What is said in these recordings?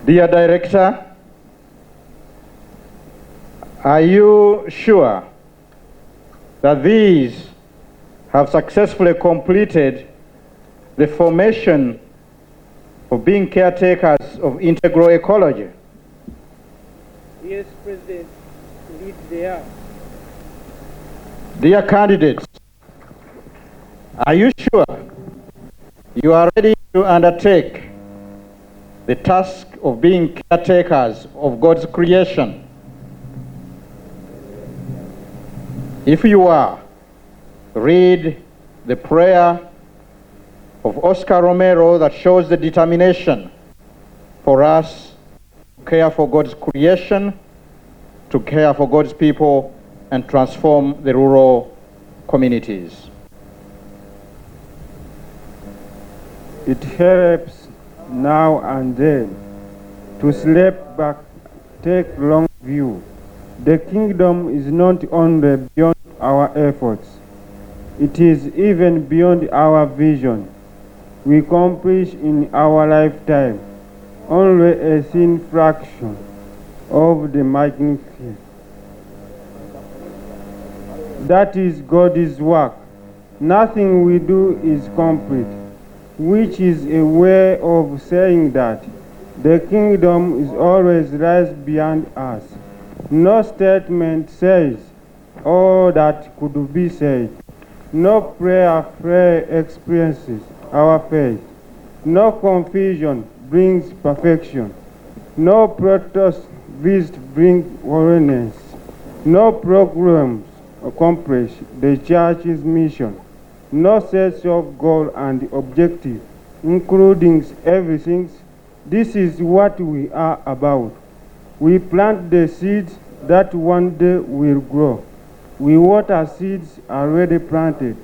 Dear Director, are you sure that these have successfully completed the formation of being caretakers of integral ecology? Yes, President. Indeed they are. Dear candidates, are you sure you are ready to undertake the task of being caretakers of God's creation? If you are, read the prayer of Oscar Romero that shows the determination for us to care for God's creation, to care for God's people, and transform the rural communities. It helps now and then to step back, take long view. The kingdom is not only beyond our efforts, it is even beyond our vision. We accomplish in our lifetime only a thin fraction of the magnificence. That is God's work. Nothing we do is complete, which is a way of saying that the kingdom is always lies beyond us. No statement says all that could be said. No prayer experiences our faith. No confusion brings perfection. No protest visit brings holiness. No programs accomplish the church's mission. No sets of goal and objective, including everything. This is what we are about. We plant the seeds that one day will grow. We water seeds already planted,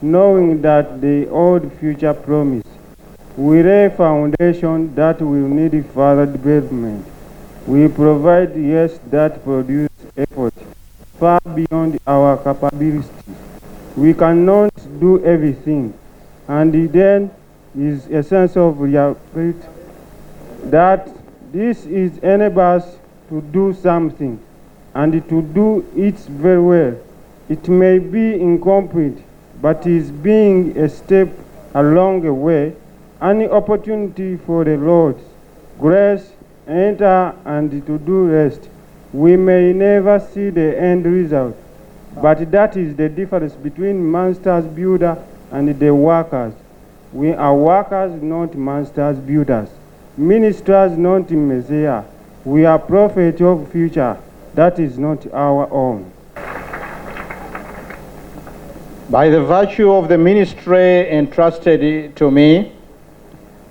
knowing that they hold future promise. We lay foundation that will need further development. We provide yes that produce effort far beyond our capabilities. We cannot do everything, and then is a sense of reality that this is enables us to do something, and to do it very well. It may be incomplete, but is being a step along the way, an opportunity for the Lord's grace enter and to do rest. We may never see the end result, but that is the difference between masters builder and the workers. We are workers, not masters builders. Ministers, not Messiah. We are prophets of future. That is not our own. By the virtue of the ministry entrusted to me,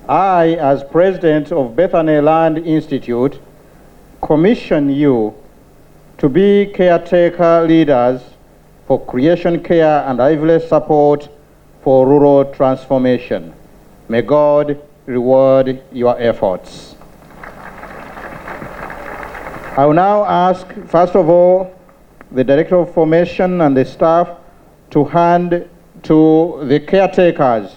I, as president of Bethany Land Institute, commission you to be caretaker leaders for creation care and lively support for rural transformation. May God reward your efforts. I will now ask, first of all, the Director of Formation and the staff to hand to the caretakers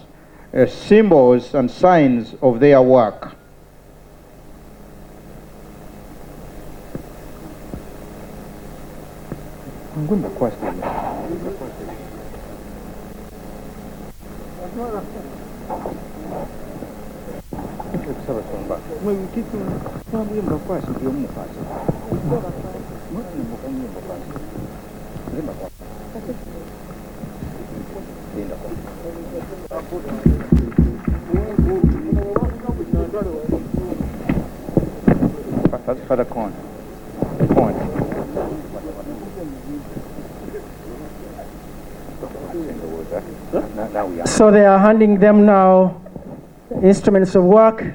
symbols and signs of their work. For the corn. So they are handing them now instruments of work,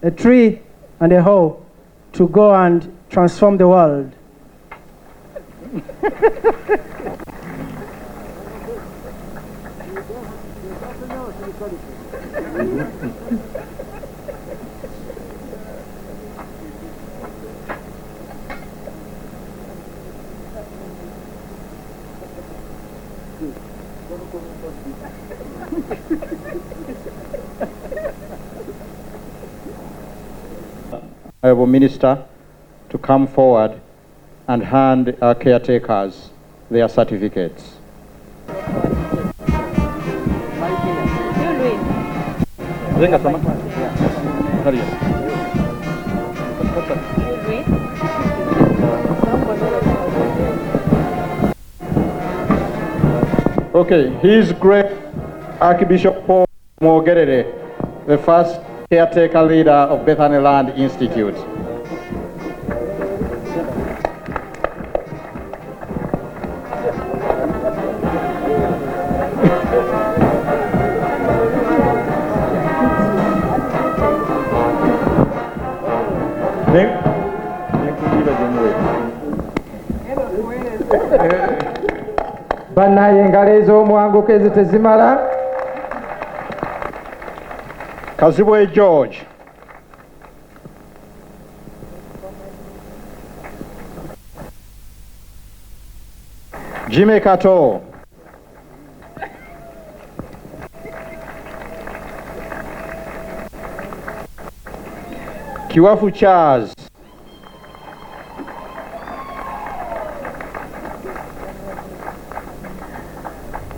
a tree and a hoe to go and transform the world. Honourable Minister to come forward and hand our caretakers their certificates. Okay, His Great Archbishop Paul Ssemogerere, the first caretaker leader of Bethany Land Institute. Bannaye engalo ez'omuwanguka ezo tezimala. Kazibwe George. Jimmy Kato. Kiwafu Charles.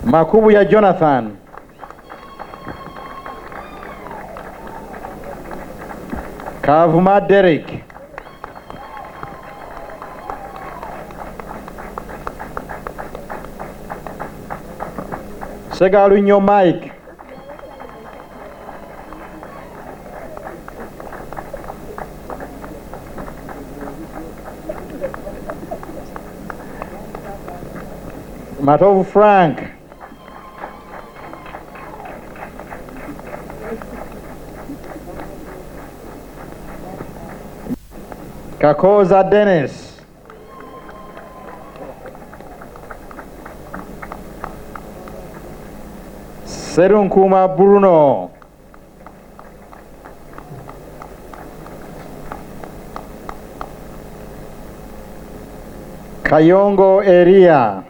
Makubuya Jonathan. Kavuma Derek. Segalunyo Mike. Matovu Frank. Kakoza Dennis. Serunkuma Bruno. Kayongo Eria.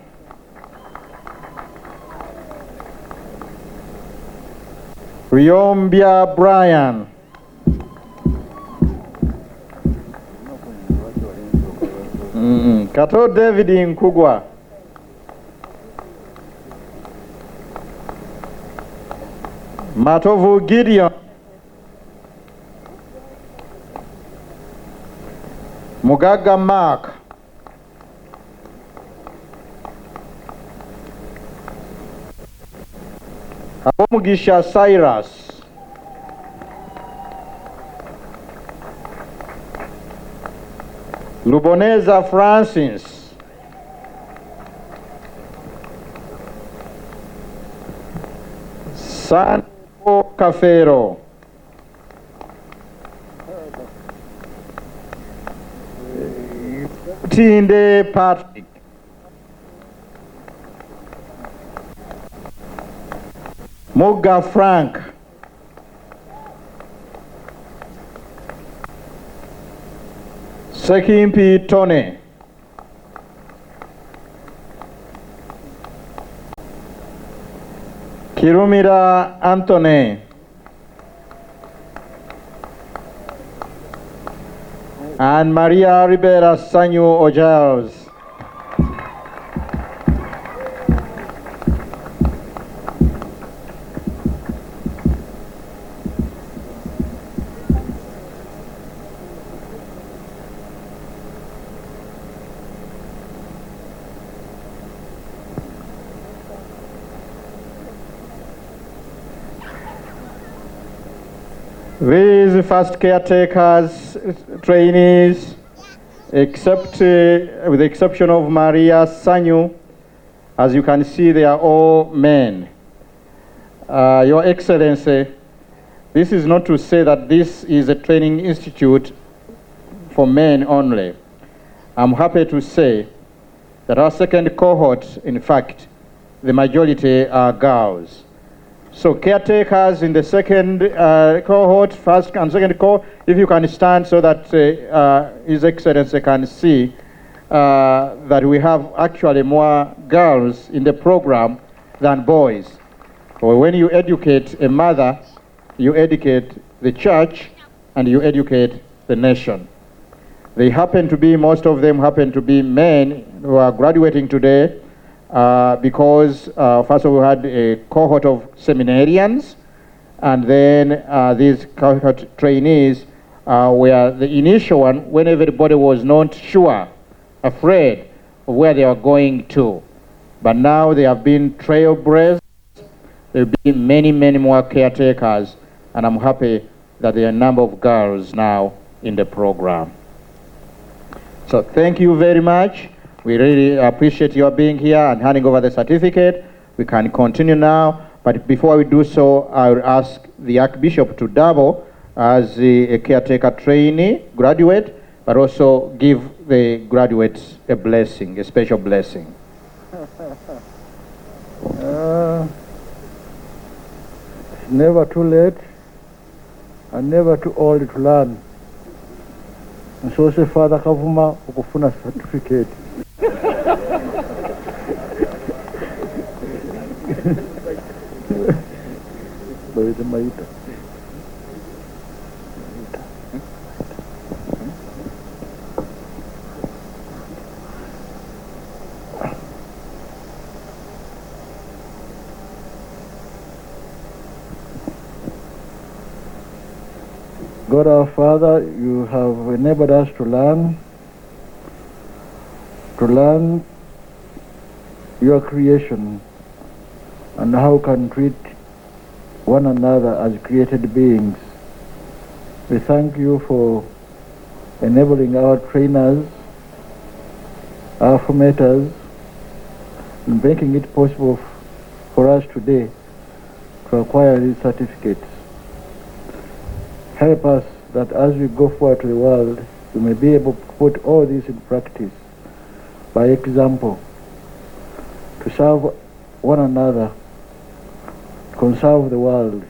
Riombia Brian. Kato David Nkugwa. Matovu Gideon. Mugaga Mark. Abomugisha Cyrus. Luboneza Francis. Sanko Cafero. Tinde Patrick. Moga Frank. Sekimpi Tony. Kirumira Anthony. And Maria Ribera Sanyu Ojals. These first caretakers, trainees, with the exception of Maria Sanyu, as you can see, they are all men. Your Excellency, this is not to say that this is a training institute for men only. I'm happy to say that our second cohort, in fact, the majority are girls. So caretakers in the second cohort, first and second cohort, if you can stand so that His Excellency can see that we have actually more girls in the program than boys. So when you educate a mother, you educate the church and you educate the nation. They happen to be, most of them happen to be men who are graduating today because first of all we had a cohort of seminarians, and then these cohort trainees were the initial one when everybody was not sure, afraid of where they were going to. But now they have been trailblazed. There will be many, many more caretakers, and I'm happy that there are a number of girls now in the program. So thank you very much. We really appreciate your being here and handing over the certificate. We can continue now, but before we do so, I will ask the Archbishop to double as a caretaker trainee graduate, but also give the graduates a blessing, a special blessing. Never too late and never too old to learn. And so say Father Kavuma ukufuna certificate. God our Father, you have enabled us to learn your creation and how we can treat one another as created beings. We thank you for enabling our trainers, our formators, and making it possible for us today to acquire these certificates. Help us that as we go forward to the world, we may be able to put all this in practice by example, to serve one another, to conserve the world,